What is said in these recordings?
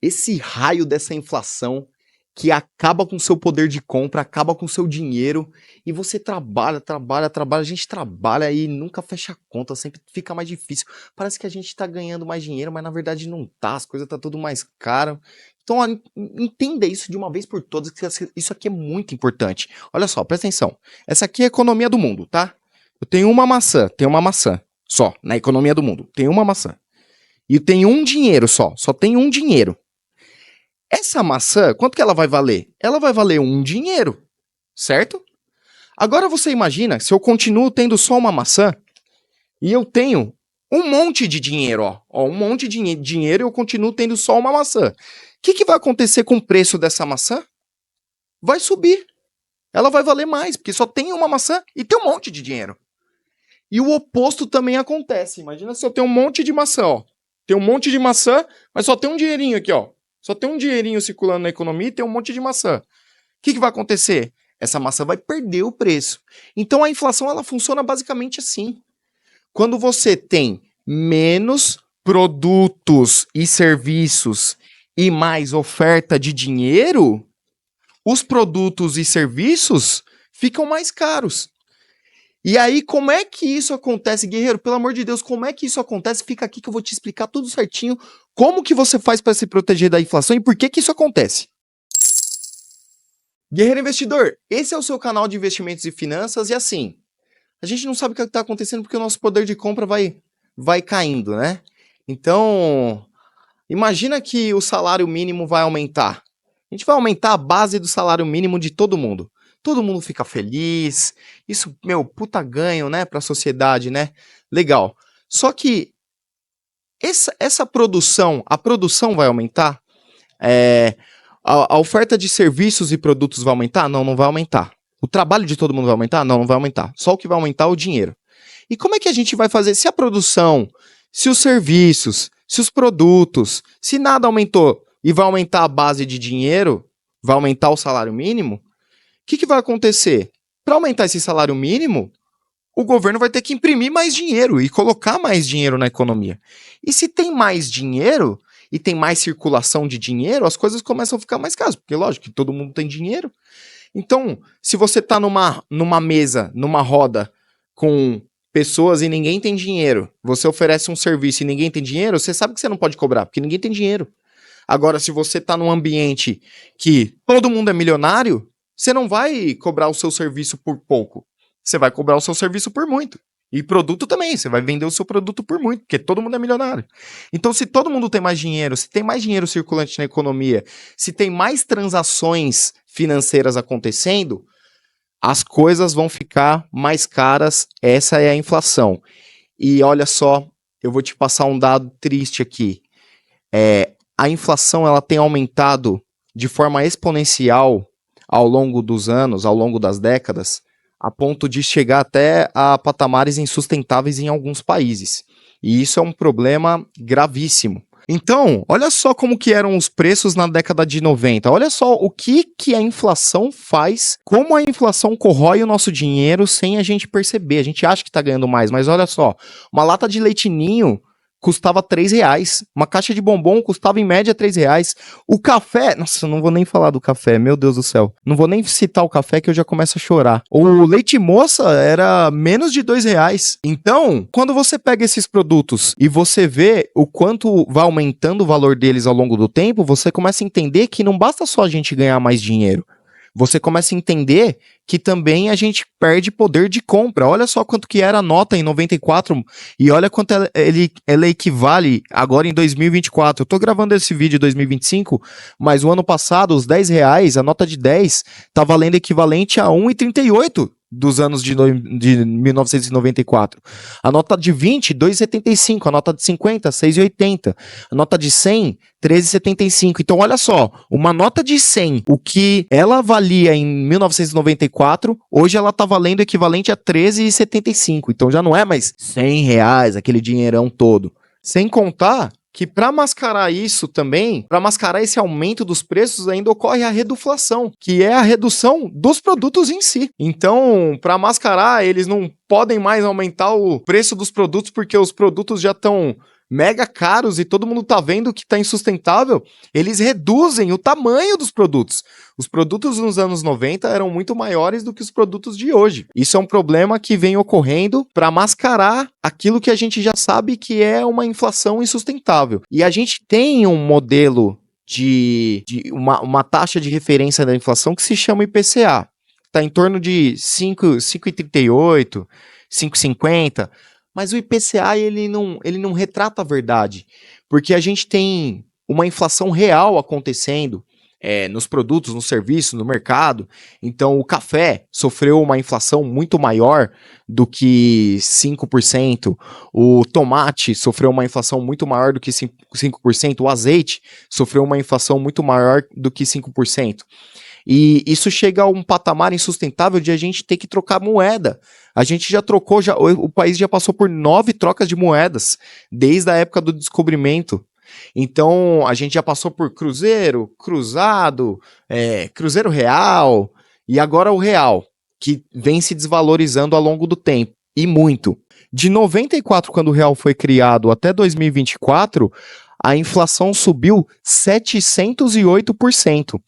esse raio dessa inflação que acaba com o seu poder de compra, acaba com o seu dinheiro, e você trabalha, a gente trabalha e nunca fecha a conta, sempre fica mais difícil. Parece que a gente tá ganhando mais dinheiro, mas na verdade não tá, as coisas tá tudo mais caro. Então, ó, entenda isso de uma vez por todas, que isso aqui é muito importante. Olha só, presta atenção. Essa aqui é a economia do mundo, tá? Eu tenho uma maçã, só, na economia do mundo, tem uma maçã. E eu tenho um dinheiro só tem um dinheiro. Essa maçã, quanto que ela vai valer? Ela vai valer um dinheiro, certo? Agora você imagina se eu continuo tendo só uma maçã e eu tenho um monte de dinheiro, um monte de dinheiro e eu continuo tendo só uma maçã. O que vai acontecer com o preço dessa maçã? Vai subir. Ela vai valer mais, porque só tem uma maçã e tem um monte de dinheiro. E o oposto também acontece. Imagina se eu tenho um monte de maçã, Tem um monte de maçã, mas só tem um dinheirinho aqui, Só tem um dinheirinho circulando na economia e tem um monte de maçã. O que vai acontecer? Essa maçã vai perder o preço. Então a inflação ela funciona basicamente assim. Quando você tem menos produtos e serviços e mais oferta de dinheiro, os produtos e serviços ficam mais caros. E aí, como é que isso acontece, guerreiro? Pelo amor de Deus, como é que isso acontece? Fica aqui que eu vou te explicar tudo certinho. Como que você faz para se proteger da inflação e por que isso acontece? Guerreiro Investidor, esse é o seu canal de investimentos e finanças e assim, a gente não sabe o que está acontecendo porque o nosso poder de compra vai caindo, né? Então, imagina que o salário mínimo vai aumentar. A gente vai aumentar a base do salário mínimo de todo mundo. Todo mundo fica feliz. Isso, puta ganho, né, para a sociedade, né? Legal. Só que essa produção, a produção vai aumentar? A oferta de serviços e produtos vai aumentar? Não, não vai aumentar. O trabalho de todo mundo vai aumentar? Não, não vai aumentar. Só o que vai aumentar é o dinheiro. E como é que a gente vai fazer se a produção, se os serviços, se os produtos, se nada aumentou e vai aumentar a base de dinheiro, vai aumentar o salário mínimo? O que vai acontecer? Para aumentar esse salário mínimo, o governo vai ter que imprimir mais dinheiro e colocar mais dinheiro na economia. E se tem mais dinheiro e tem mais circulação de dinheiro, as coisas começam a ficar mais caras, porque lógico que todo mundo tem dinheiro. Então, se você está numa mesa, numa roda com pessoas e ninguém tem dinheiro, você oferece um serviço e ninguém tem dinheiro, você sabe que você não pode cobrar, porque ninguém tem dinheiro. Agora, se você está num ambiente que todo mundo é milionário, você não vai cobrar o seu serviço por pouco. Você vai cobrar o seu serviço por muito. E produto também, você vai vender o seu produto por muito, porque todo mundo é milionário. Então, se todo mundo tem mais dinheiro, se tem mais dinheiro circulante na economia, se tem mais transações financeiras acontecendo, as coisas vão ficar mais caras. Essa é a inflação. E olha só, eu vou te passar um dado triste aqui. A inflação ela tem aumentado de forma exponencial ao longo dos anos, ao longo das décadas, a ponto de chegar até a patamares insustentáveis em alguns países. E isso é um problema gravíssimo. Então, olha só como que eram os preços na década de 90. Olha só o que a inflação faz, como a inflação corrói o nosso dinheiro sem a gente perceber. A gente acha que está ganhando mais, mas olha só, uma lata de leite ninho custava R$3. Uma caixa de bombom custava em média R$3. O café... Nossa, eu não vou nem falar do café, meu Deus do céu. Não vou nem citar o café que eu já começo a chorar. O leite moça era menos de R$2. Então, quando você pega esses produtos e você vê o quanto vai aumentando o valor deles ao longo do tempo, você começa a entender que não basta só a gente ganhar mais dinheiro. Você começa a entender que também a gente perde poder de compra. Olha só quanto que era a nota em 94 e olha quanto ela equivale agora em 2024. Eu tô gravando esse vídeo em 2025, mas o ano passado, os R$10, a nota de 10, tá valendo equivalente a 1,38 dos anos de 1994. A nota de 20, 2,75. A nota de 50, 6,80. A nota de 100, 13,75. Então, olha só, uma nota de 100, o que ela valia em 1994, hoje ela tá valendo equivalente a 13,75. Então, já não é mais R$100, aquele dinheirão todo. Sem contar que para mascarar isso também, para mascarar esse aumento dos preços, ainda ocorre a reduflação, que é a redução dos produtos em si. Então, para mascarar, eles não podem mais aumentar o preço dos produtos porque os produtos já estão mega caros e todo mundo tá vendo que tá insustentável, eles reduzem o tamanho dos produtos. Os produtos nos anos 90 eram muito maiores do que os produtos de hoje. Isso é um problema que vem ocorrendo para mascarar aquilo que a gente já sabe que é uma inflação insustentável. E a gente tem um modelo de uma taxa de referência da inflação que se chama IPCA. Está em torno de 5,38, 5,50, mas o IPCA ele não retrata a verdade, porque a gente tem uma inflação real acontecendo nos produtos, nos serviços, no mercado. Então o café sofreu uma inflação muito maior do que 5%, o tomate sofreu uma inflação muito maior do que 5%, o azeite sofreu uma inflação muito maior do que 5%. E isso chega a um patamar insustentável de a gente ter que trocar moeda. A gente já trocou, o país já passou por 9 trocas de moedas, desde a época do descobrimento. Então, a gente já passou por cruzeiro, cruzado, cruzeiro real, e agora o real, que vem se desvalorizando ao longo do tempo, e muito. De 94, quando o real foi criado, até 2024... a inflação subiu 708%.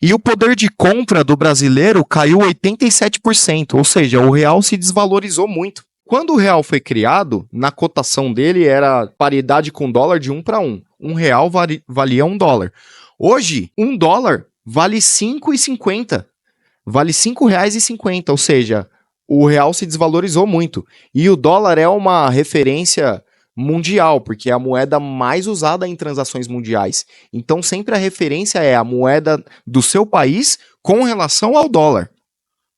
E o poder de compra do brasileiro caiu 87%, ou seja, o real se desvalorizou muito. Quando o real foi criado, na cotação dele era paridade com dólar de 1 para 1. Um real valia $1. Hoje, $1 vale 5,50. Vale R$5,50, ou seja, o real se desvalorizou muito. E o dólar é uma referência mundial, porque é a moeda mais usada em transações mundiais. Então sempre a referência é a moeda do seu país com relação ao dólar.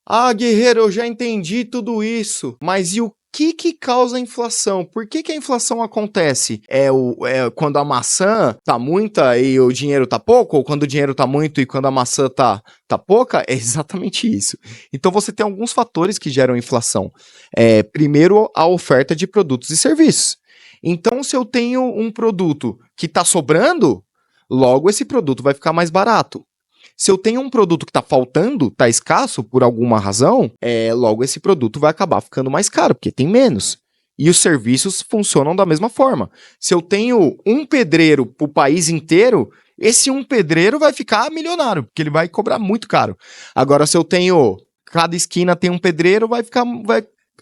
Ah, guerreiro, eu já entendi tudo isso, mas e o que causa a inflação? Por que a inflação acontece? É quando a maçã tá muita e o dinheiro tá pouco? Ou quando o dinheiro tá muito e quando a maçã tá pouca? É exatamente isso. Então você tem alguns fatores que geram inflação. Primeiro, a oferta de produtos e serviços. Então, se eu tenho um produto que está sobrando, logo esse produto vai ficar mais barato. Se eu tenho um produto que está faltando, está escasso por alguma razão, logo esse produto vai acabar ficando mais caro, porque tem menos. E os serviços funcionam da mesma forma. Se eu tenho um pedreiro para o país inteiro, esse um pedreiro vai ficar milionário, porque ele vai cobrar muito caro. Agora, se eu tenho... cada esquina tem um pedreiro, vai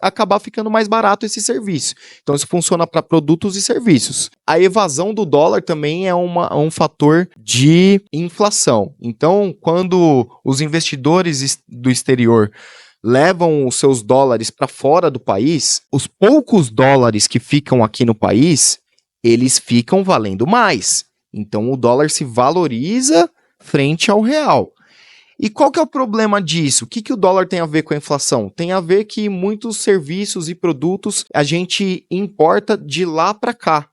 acabar ficando mais barato esse serviço. Então isso funciona para produtos e serviços. A evasão do dólar também é um fator de inflação. Então, quando os investidores do exterior levam os seus dólares para fora do país, os poucos dólares que ficam aqui no país, eles ficam valendo mais. Então o dólar se valoriza frente ao real. E qual que é o problema disso? O que o dólar tem a ver com a inflação? Tem a ver que muitos serviços e produtos a gente importa de lá para cá.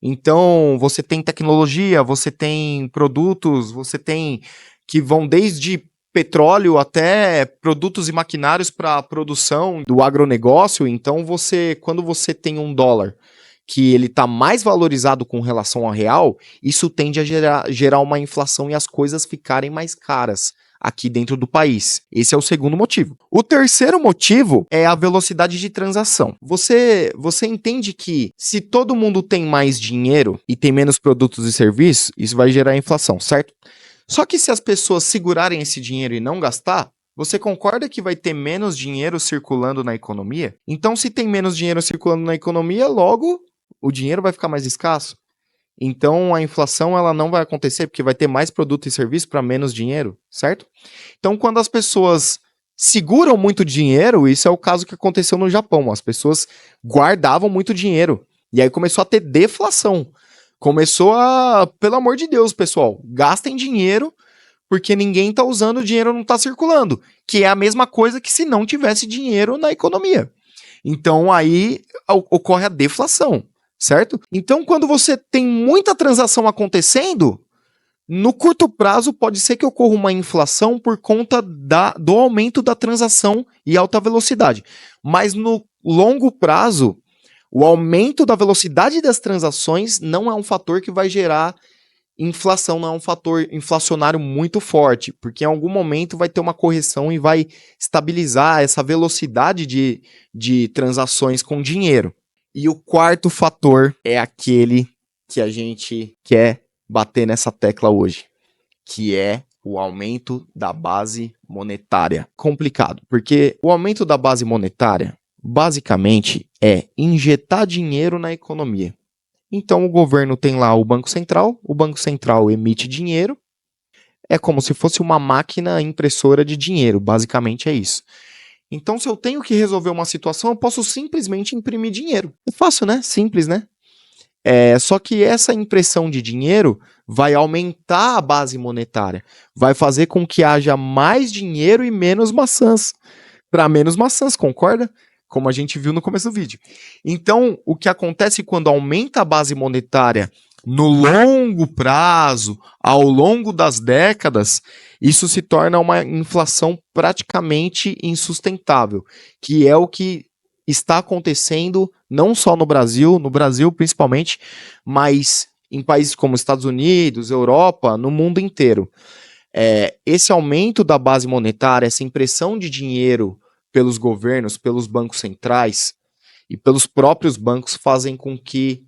Então, você tem tecnologia, você tem produtos, você tem que vão desde petróleo até produtos e maquinários para a produção do agronegócio. Então, quando você tem um dólar que ele está mais valorizado com relação ao real, isso tende a gerar uma inflação e as coisas ficarem mais caras aqui dentro do país. Esse é o segundo motivo. O terceiro motivo é a velocidade de transação. Você entende que se todo mundo tem mais dinheiro e tem menos produtos e serviços, isso vai gerar inflação, certo? Só que se as pessoas segurarem esse dinheiro e não gastar, você concorda que vai ter menos dinheiro circulando na economia? Então, se tem menos dinheiro circulando na economia, logo o dinheiro vai ficar mais escasso. Então, a inflação ela não vai acontecer porque vai ter mais produto e serviço para menos dinheiro, certo? Então, quando as pessoas seguram muito dinheiro, isso é o caso que aconteceu no Japão. As pessoas guardavam muito dinheiro. E aí começou a ter deflação. Começou pelo amor de Deus, pessoal, gastem dinheiro porque ninguém está usando, o dinheiro não está circulando. Que é a mesma coisa que se não tivesse dinheiro na economia. Então, aí ocorre a deflação. Certo? Então, quando você tem muita transação acontecendo, no curto prazo pode ser que ocorra uma inflação por conta do aumento da transação e alta velocidade. Mas no longo prazo, o aumento da velocidade das transações não é um fator que vai gerar inflação, não é um fator inflacionário muito forte, porque em algum momento vai ter uma correção e vai estabilizar essa velocidade de transações com dinheiro. E o quarto fator é aquele que a gente quer bater nessa tecla hoje, que é o aumento da base monetária. Complicado, porque o aumento da base monetária, basicamente, é injetar dinheiro na economia. Então, o governo tem lá o Banco Central emite dinheiro, é como se fosse uma máquina impressora de dinheiro, basicamente é isso. Então, se eu tenho que resolver uma situação, eu posso simplesmente imprimir dinheiro. É fácil, né? Simples, né? Só que essa impressão de dinheiro vai aumentar a base monetária, vai fazer com que haja mais dinheiro e menos maçãs. Para menos maçãs, concorda? Como a gente viu no começo do vídeo. Então, o que acontece quando aumenta a base monetária no longo prazo, ao longo das décadas, isso se torna uma inflação praticamente insustentável, que é o que está acontecendo não só no Brasil principalmente, mas em países como Estados Unidos, Europa, no mundo inteiro. Esse aumento da base monetária, essa impressão de dinheiro pelos governos, pelos bancos centrais e pelos próprios bancos fazem com que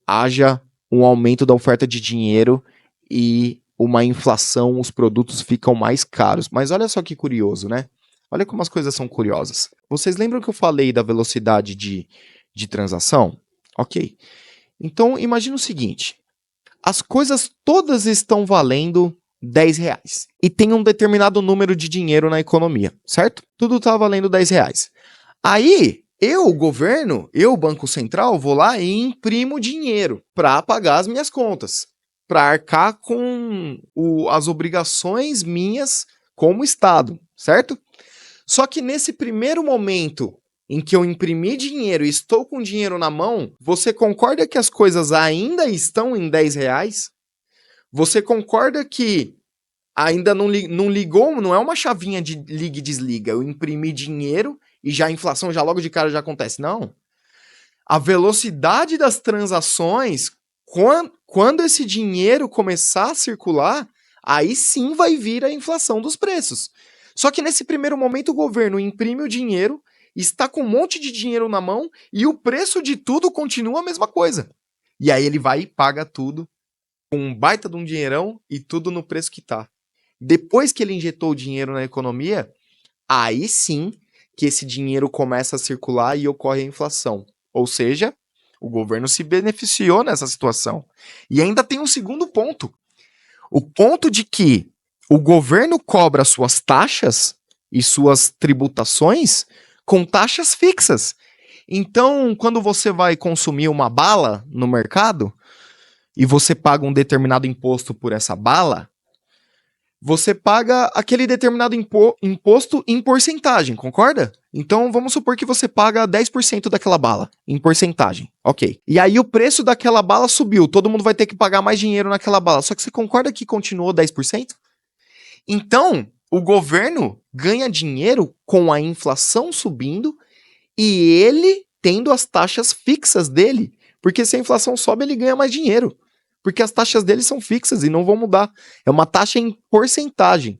haja um aumento da oferta de dinheiro e uma inflação, os produtos ficam mais caros. Mas olha só que curioso, né? Olha como as coisas são curiosas. Vocês lembram que eu falei da velocidade de transação? Ok. Então, imagina o seguinte. As coisas todas estão valendo R$10. E tem um determinado número de dinheiro na economia, certo? Tudo está valendo R$10. Aí, eu, governo, eu, Banco Central, vou lá e imprimo dinheiro para pagar as minhas contas, para arcar com as obrigações minhas como Estado, certo? Só que nesse primeiro momento em que eu imprimi dinheiro e estou com dinheiro na mão, você concorda que as coisas ainda estão em R$10? Você concorda que ainda não ligou, não é uma chavinha de liga e desliga, eu imprimi dinheiro e já a inflação já logo de cara já acontece, não. A velocidade das transações, quando esse dinheiro começar a circular, aí sim vai vir a inflação dos preços. Só que nesse primeiro momento o governo imprime o dinheiro, está com um monte de dinheiro na mão e o preço de tudo continua a mesma coisa. E aí ele vai e paga tudo com um baita de um dinheirão e tudo no preço que tá. Depois que ele injetou o dinheiro na economia, aí sim que esse dinheiro começa a circular e ocorre a inflação. Ou seja, o governo se beneficiou nessa situação. E ainda tem um segundo ponto. O ponto de que o governo cobra suas taxas e suas tributações com taxas fixas. Então, quando você vai consumir uma bala no mercado e você paga um determinado imposto por essa bala, você paga aquele determinado imposto em porcentagem, concorda? Então, vamos supor que você paga 10% daquela bala, em porcentagem, ok. E aí o preço daquela bala subiu, todo mundo vai ter que pagar mais dinheiro naquela bala, só que você concorda que continuou 10%? Então, o governo ganha dinheiro com a inflação subindo e ele tendo as taxas fixas dele, porque se a inflação sobe, ele ganha mais dinheiro. Porque as taxas dele são fixas e não vão mudar. É uma taxa em porcentagem.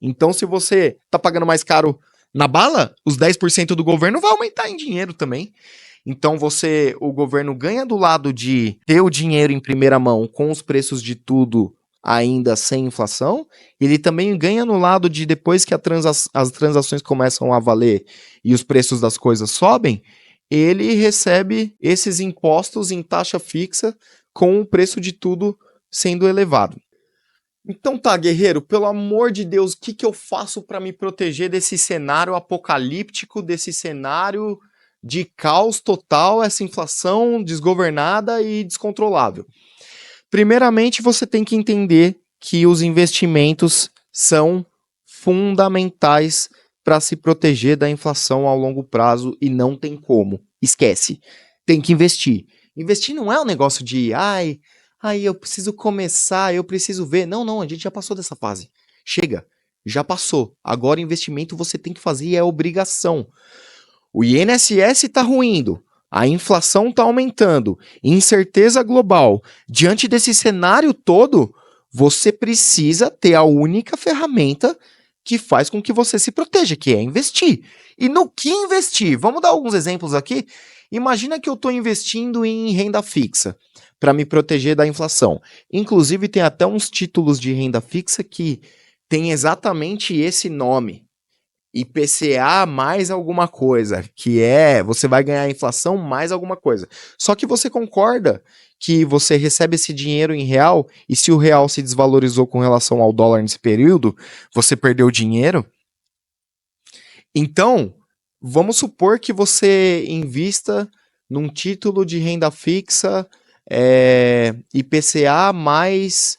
Então, se você está pagando mais caro na bala, os 10% do governo vai aumentar em dinheiro também. Então, o governo ganha do lado de ter o dinheiro em primeira mão com os preços de tudo ainda sem inflação. Ele também ganha no lado de depois que as transações começam a valer e os preços das coisas sobem, ele recebe esses impostos em taxa fixa com o preço de tudo sendo elevado. Então tá, guerreiro, pelo amor de Deus, o que eu faço para me proteger desse cenário apocalíptico, desse cenário de caos total, essa inflação desgovernada e descontrolável? Primeiramente, você tem que entender que os investimentos são fundamentais para se proteger da inflação ao longo prazo e não tem como. Esquece. Tem que investir. Investir não é um negócio de, eu preciso começar, eu preciso ver. Não, a gente já passou dessa fase. Chega, já passou. Agora investimento você tem que fazer e é obrigação. O INSS está ruindo, a inflação está aumentando, incerteza global. Diante desse cenário todo, você precisa ter a única ferramenta que faz com que você se proteja, que é investir. E no que investir? Vamos dar alguns exemplos aqui. Imagina que eu estou investindo em renda fixa para me proteger da inflação. Inclusive, tem até uns títulos de renda fixa que tem exatamente esse nome. IPCA mais alguma coisa, que é você vai ganhar inflação mais alguma coisa. Só que você concorda que você recebe esse dinheiro em real e se o real se desvalorizou com relação ao dólar nesse período, você perdeu dinheiro? Então, vamos supor que você invista num título de renda fixa IPCA mais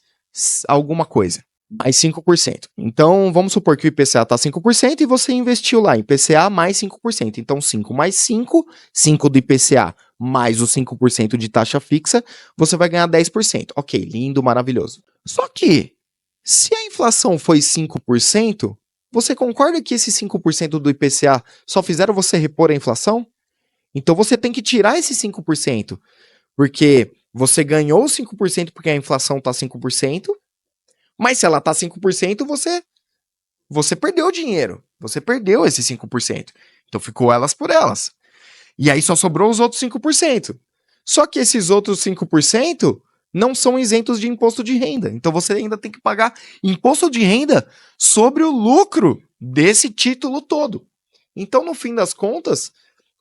alguma coisa. Mais 5%. Então, vamos supor que o IPCA está 5% e você investiu lá em IPCA mais 5%. Então, 5 mais 5, 5 do IPCA mais os 5% de taxa fixa, você vai ganhar 10%. Ok, lindo, maravilhoso. Só que, se a inflação foi 5%, você concorda que esses 5% do IPCA só fizeram você repor a inflação? Então, você tem que tirar esses 5%, porque você ganhou 5% porque a inflação está 5%, mas se ela tá 5%, você perdeu dinheiro. Você perdeu esses 5%. Então ficou elas por elas. E aí só sobrou os outros 5%. Só que esses outros 5% não são isentos de imposto de renda. Então você ainda tem que pagar imposto de renda sobre o lucro desse título todo. Então, no fim das contas,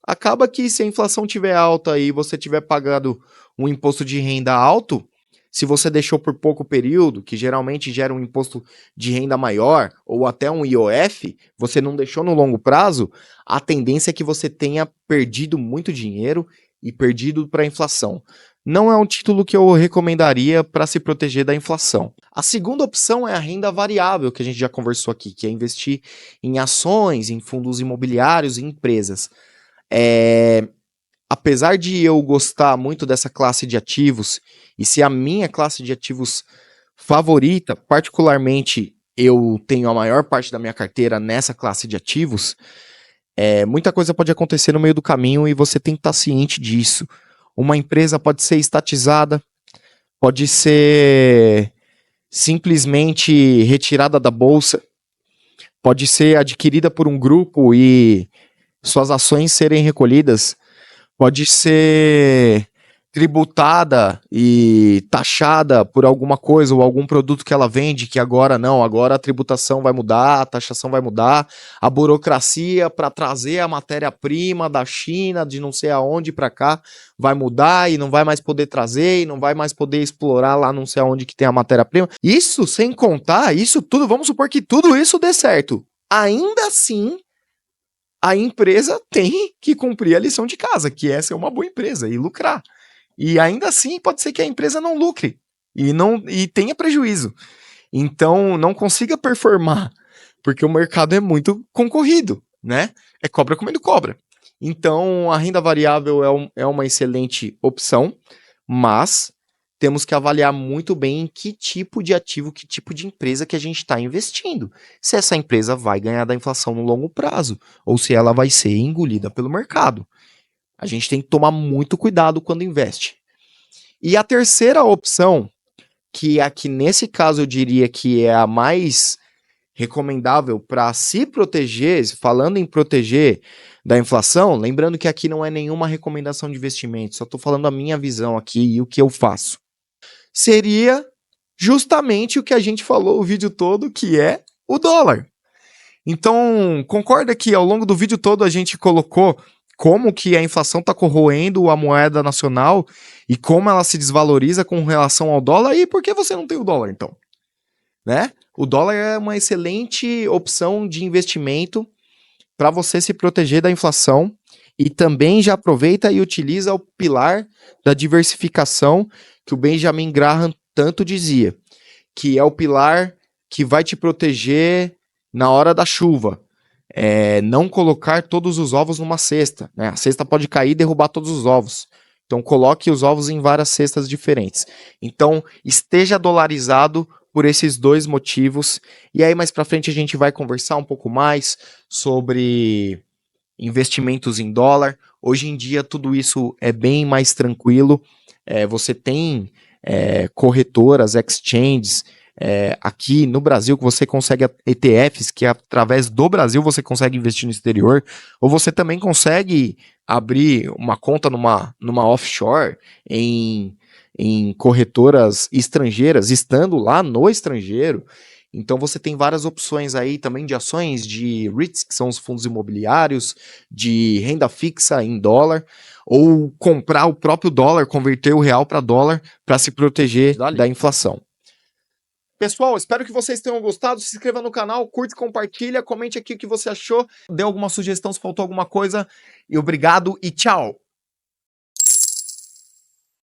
acaba que se a inflação tiver alta e você tiver pagado um imposto de renda alto, se você deixou por pouco período, que geralmente gera um imposto de renda maior, ou até um IOF, você não deixou no longo prazo, a tendência é que você tenha perdido muito dinheiro e perdido para a inflação. Não é um título que eu recomendaria para se proteger da inflação. A segunda opção é a renda variável, que a gente já conversou aqui, que é investir em ações, em fundos imobiliários e empresas. Apesar de eu gostar muito dessa classe de ativos e ser a minha classe de ativos favorita, particularmente eu tenho a maior parte da minha carteira nessa classe de ativos, muita coisa pode acontecer no meio do caminho e você tem que estar ciente disso. Uma empresa pode ser estatizada, pode ser simplesmente retirada da bolsa, pode ser adquirida por um grupo e suas ações serem recolhidas, pode ser tributada e taxada por alguma coisa ou algum produto que ela vende, que agora não, agora a tributação vai mudar, a taxação vai mudar, a burocracia para trazer a matéria-prima da China, de não sei aonde para cá, vai mudar e não vai mais poder trazer e não vai mais poder explorar lá não sei aonde que tem a matéria-prima. Isso sem contar, isso tudo, vamos supor que tudo isso dê certo. Ainda assim, a empresa tem que cumprir a lição de casa, que é ser uma boa empresa e lucrar. E ainda assim pode ser que a empresa não lucre e tenha prejuízo. Então não consiga performar, porque o mercado é muito concorrido, né? É cobra comendo cobra. Então a renda variável é uma excelente opção, mas temos que avaliar muito bem em que tipo de ativo, que tipo de empresa que a gente está investindo. Se essa empresa vai ganhar da inflação no longo prazo, ou se ela vai ser engolida pelo mercado. A gente tem que tomar muito cuidado quando investe. E a terceira opção, que aqui nesse caso eu diria que é a mais recomendável para se proteger, falando em proteger da inflação, lembrando que aqui não é nenhuma recomendação de investimento, só estou falando a minha visão aqui e o que eu faço. Seria justamente o que a gente falou o vídeo todo, que é o dólar. Então, concorda que ao longo do vídeo todo a gente colocou como que a inflação está corroendo a moeda nacional e como ela se desvaloriza com relação ao dólar, e por que você não tem o dólar, então? Né? O dólar é uma excelente opção de investimento para você se proteger da inflação e também já aproveita e utiliza o pilar da diversificação que o Benjamin Graham tanto dizia, que é o pilar que vai te proteger na hora da chuva. Não colocar todos os ovos numa cesta, né? A cesta pode cair e derrubar todos os ovos. Então coloque os ovos em várias cestas diferentes. Então esteja dolarizado por esses dois motivos. E aí mais para frente a gente vai conversar um pouco mais sobre investimentos em dólar. Hoje em dia tudo isso é bem mais tranquilo. Você tem corretoras, exchanges, aqui no Brasil que você consegue ETFs, que através do Brasil você consegue investir no exterior, ou você também consegue abrir uma conta numa offshore em corretoras estrangeiras, estando lá no estrangeiro. Então você tem várias opções aí também de ações, de REITs, que são os fundos imobiliários, de renda fixa em dólar, ou comprar o próprio dólar, converter o real para dólar para se proteger da inflação. Pessoal, espero que vocês tenham gostado. Se inscreva no canal, curte, compartilha, comente aqui o que você achou, dê alguma sugestão se faltou alguma coisa. E obrigado e tchau!